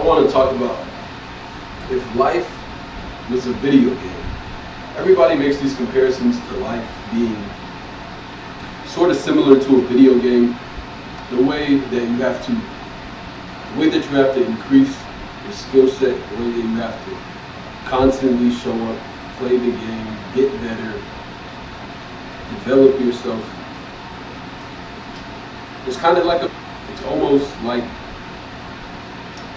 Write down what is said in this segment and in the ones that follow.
I want to talk about if life was a video game. Everybody makes these comparisons to life being sort of similar to a video game. The way that you have to increase your skill set, the way that you have to constantly show up, play the game, get better, develop yourself. It's kind of like it's almost like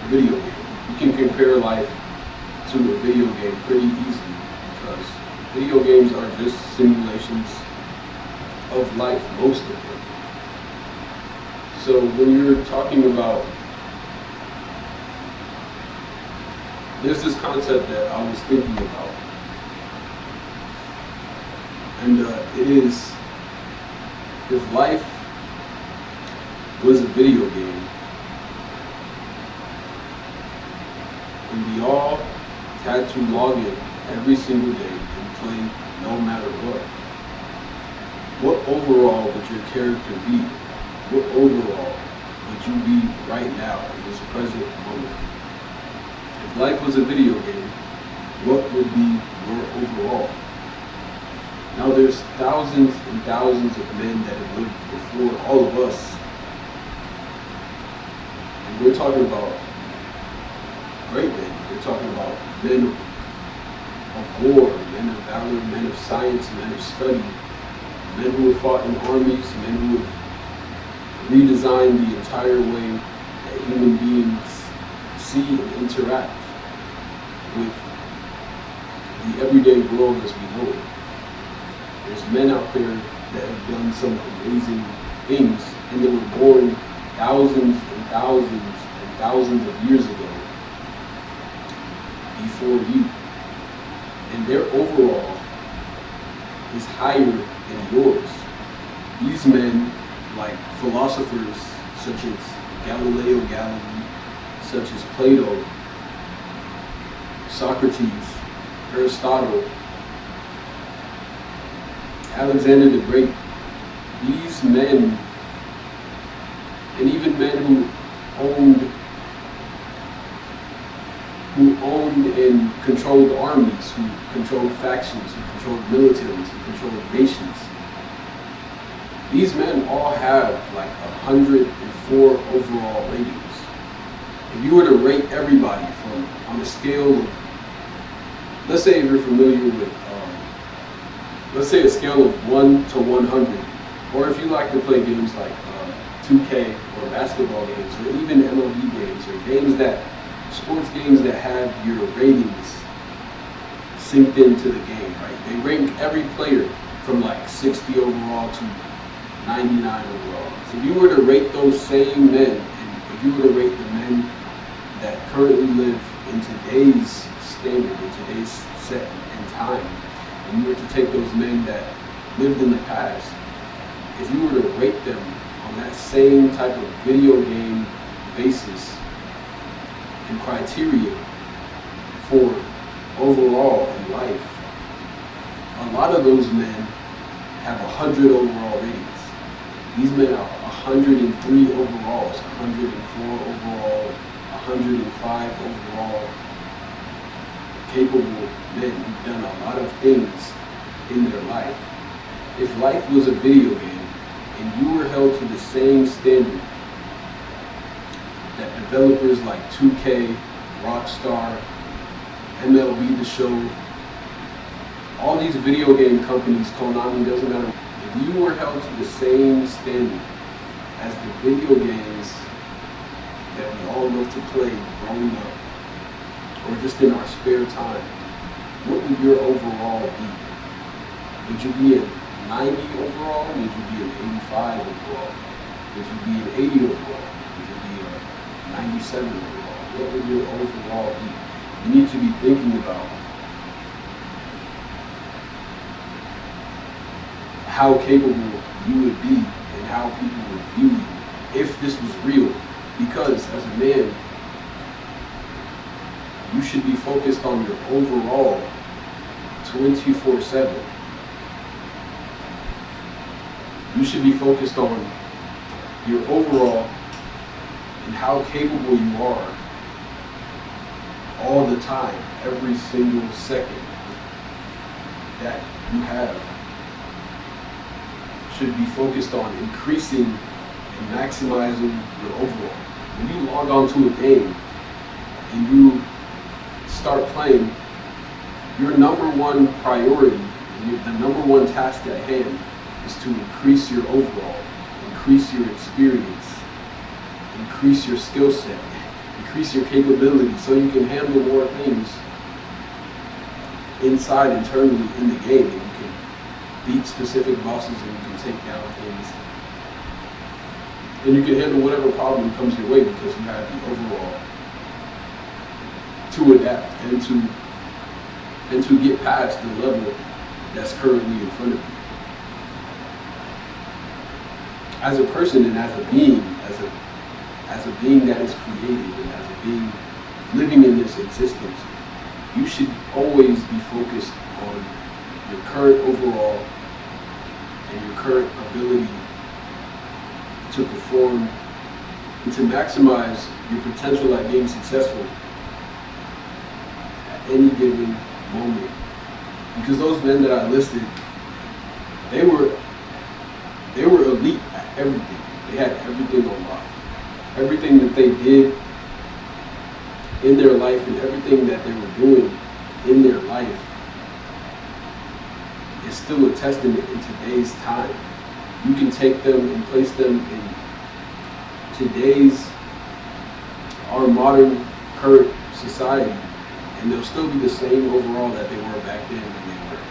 a video game. You can compare life to a video game pretty easily because video games are just simulations of life, most of them. So when you're talking about, there's this concept that I was thinking about, and it is, if life was a video game and we all had to log in every single day and play no matter what overall would your character be? What overall would you be right now in this present moment? If life was a video game, what would be your overall? Now there's thousands and thousands of men that have lived before all of us. And we're talking about great men. We're talking about men of war, men of valor, men of science, men of study, men who have fought in armies, men who have redesigned the entire way that human beings see and interact with the everyday world as we know it. There's men out there that have done some amazing things, and they were born thousands and thousands and thousands of years ago before you. And their overall is higher than yours. These men, like philosophers such as Galileo Galilei, such as Plato, Socrates, Aristotle, Alexander the Great, these men, and even men who owned and controlled armies, who controlled factions, who controlled militaries, who controlled nations. These men all have like 104 overall ratings. If you were to rate everybody on a scale of, let's say if you're familiar with, let's say a scale of 1 to 100, or if you like to play games like 2K or basketball games, or even MLB games, or sports games that have your ratings synced into the game, right? They rank every player from like 60 overall to 99 overall. So if you were to rate those same men, and if you were to rate the men that currently live in today's standard, in today's set and time, and you were to take those men that lived in the past, if you were to rate them on that same type of video game basis and criteria for overall in life, a lot of those men have 100 overall ratings. These men are 103 overalls, 104 overall, 105 overall, capable men who've done a lot of things in their life. If life was a video game and you were held to the same standard that developers like 2K, Rockstar, MLB The Show, all these video game companies, Konami, doesn't matter. If you were held to the same standard as the video games that we all love to play growing up, or just in our spare time, what would your overall be? Would you be a 90 overall? Would you be an 85 overall? Would you be an 80 overall? Would you be a 97 overall? What would your overall be? You need to be thinking about how capable you would be and how people would view you if this was real. Because as a man, you should be focused on your overall 24/7. You should be focused on your overall and how capable you are all the time, every single second that you have should be focused on increasing and maximizing your overall. When you log on to a game and you start playing, your number one priority, the number one task at hand is to increase your overall, increase your experience, increase your skill set, increase your capability so you can handle more things inside, internally in the game, and you can beat specific bosses and you can take down things. And you can handle whatever problem comes your way because you have the overall to adapt and to get past the level that's currently in front of you. As a person and as a being, as a being that is created and as a being living in this existence, you should always be focused on your current overall and your current ability to perform and to maximize your potential at being successful at any given moment. Because those men that I listed, they were elite at everything. They had everything on lock. Everything that they did in their life and everything that they were doing in their life is still a testament in today's time. You can take them and place them in today's, our modern, current society, and they'll still be the same overall that they were back then when they were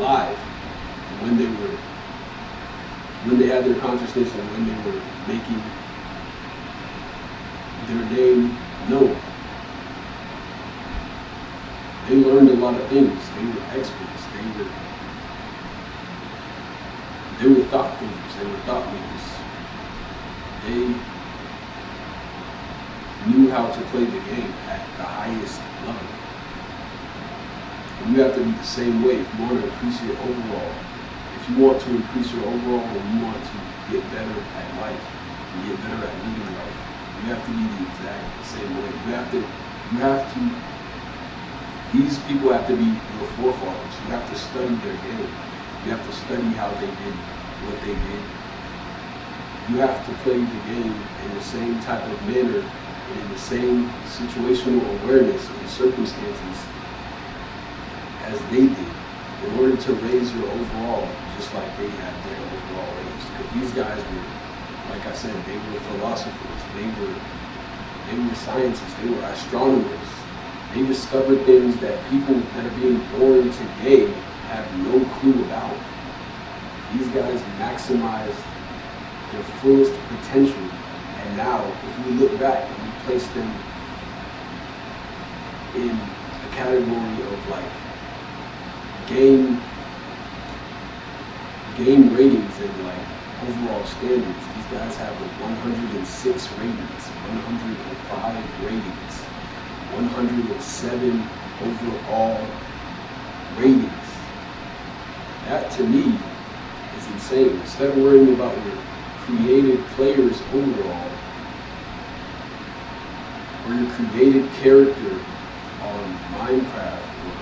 alive, and when they had their consciousness and when they were making their name known. They learned a lot of things. They were experts. They were thought leaders. They were thought leaders. They knew how to play the game at the highest level. And you have to be the same way if you want to increase your overall. If you want to increase your overall and you want to get better at life and get better at living life, you have to be the exact same way. These people have to be your forefathers. You have to study their game. You have to study how they did what they did. You have to play the game in the same type of manner and in the same situational awareness and circumstances as they did in order to raise your overall just like they had their overall raised. Because these guys were, like I said, they were philosophers, they were scientists, they were astronomers. They discovered things that people that are being born today have no clue about. These guys maximized their fullest potential, and now, if we look back and we place them in a category of like game ratings and like overall standards, these guys have a 106 ratings, 105 ratings, 107 overall ratings. That to me is insane. Instead of worrying about your created players overall or your created character on Minecraft or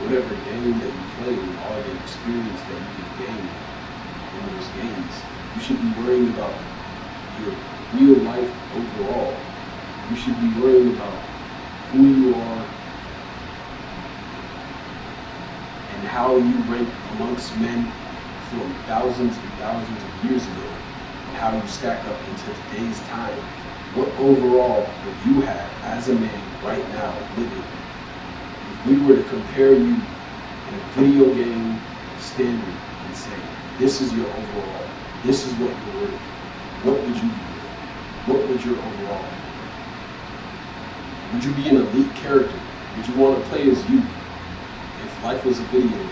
whatever game that you play and all the experience that you can gain in those games, you should be worrying about your real life overall. You should be worrying about who you are and how you rank amongst men from thousands and thousands of years ago, and how you stack up into today's time. What overall would you have as a man right now living? If we were to compare you in a video game standard and say, this is your overall, this is what you're worth, what would you be? What would your overall be? Would you be an elite character? Would you want to play as you? If life was a video game,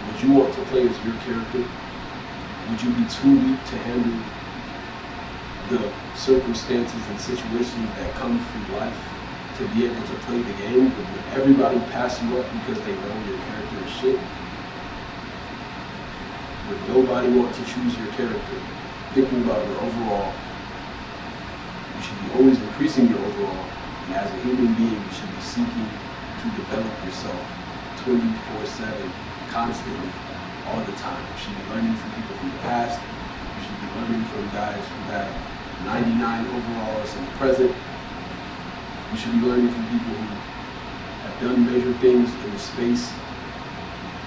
would you want to play as your character? Would you be too weak to handle the circumstances and situations that come through life to be able to play the game? Would everybody pass you up because they know your character is shit? Would nobody want to choose your character? Thinking about your overall, you should be always increasing your overall And as a human being, you should be seeking to develop yourself 24/7, constantly, all the time. You should be learning from people from the past. You should be learning from guys who have 99 overalls in the present. You should be learning from people who have done major things in the space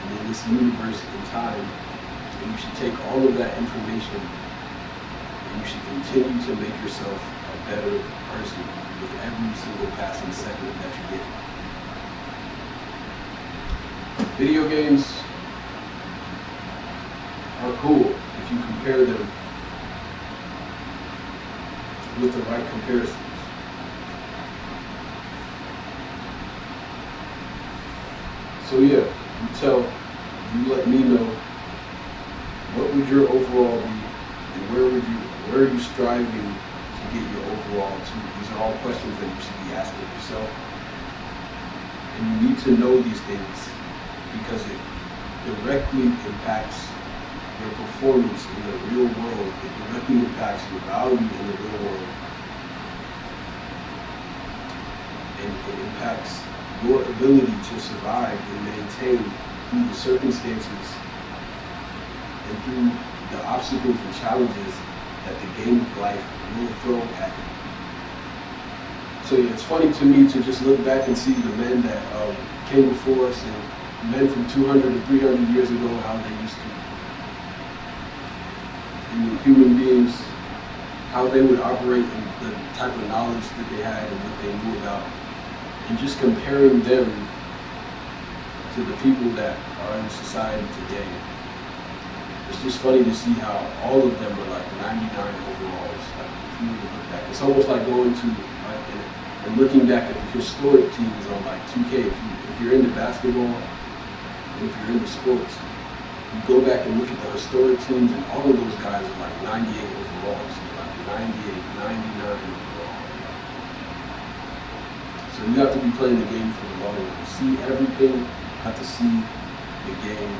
and in this universe and time. And you should take all of that information and you should continue to make yourself a better person with every single passing second that you get. Video games are cool if you compare them with the right comparisons. So yeah, you let me know what would your overall be and where are you striving to get your overall to? These are all questions that you should be asking yourself. And you need to know these things because it directly impacts your performance in the real world. It directly impacts your value in the real world. And it impacts your ability to survive and maintain through the circumstances and through the obstacles and challenges that the game of life will throw at you. So yeah, it's funny to me to just look back and see the men that came before us and men from 200 to 300 years ago, how they used to, and human beings, how they would operate and the type of knowledge that they had and what they knew about, and just comparing them to the people that are in society today. It's just funny to see how all of them are like 99 overalls. Like, if you really look back, it's almost like going to like and looking back at the historic teams on like 2K. If you're into basketball, and if you're into sports, you go back and look at the historic teams, and all of those guys are like 98 overalls, like 98, 99 overall. So you have to be playing the game for the long run. See everything, have to see the game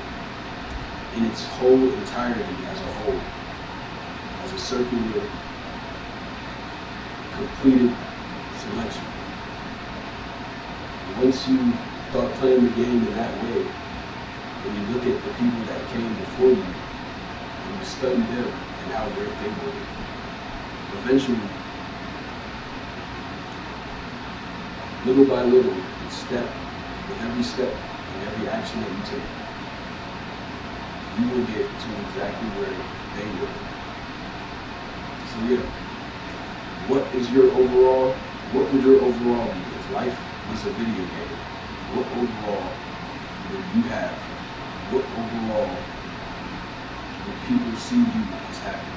in its whole entirety as a whole, as a circular, completed selection. Once you start playing the game in that way, and you look at the people that came before you, and you study them and how great they were, eventually, little by little, with every step and every action that you take, you will get to exactly where they were. So yeah, what is your overall? What would your overall be if life was a video game? What overall would you have? What overall would people see you as having?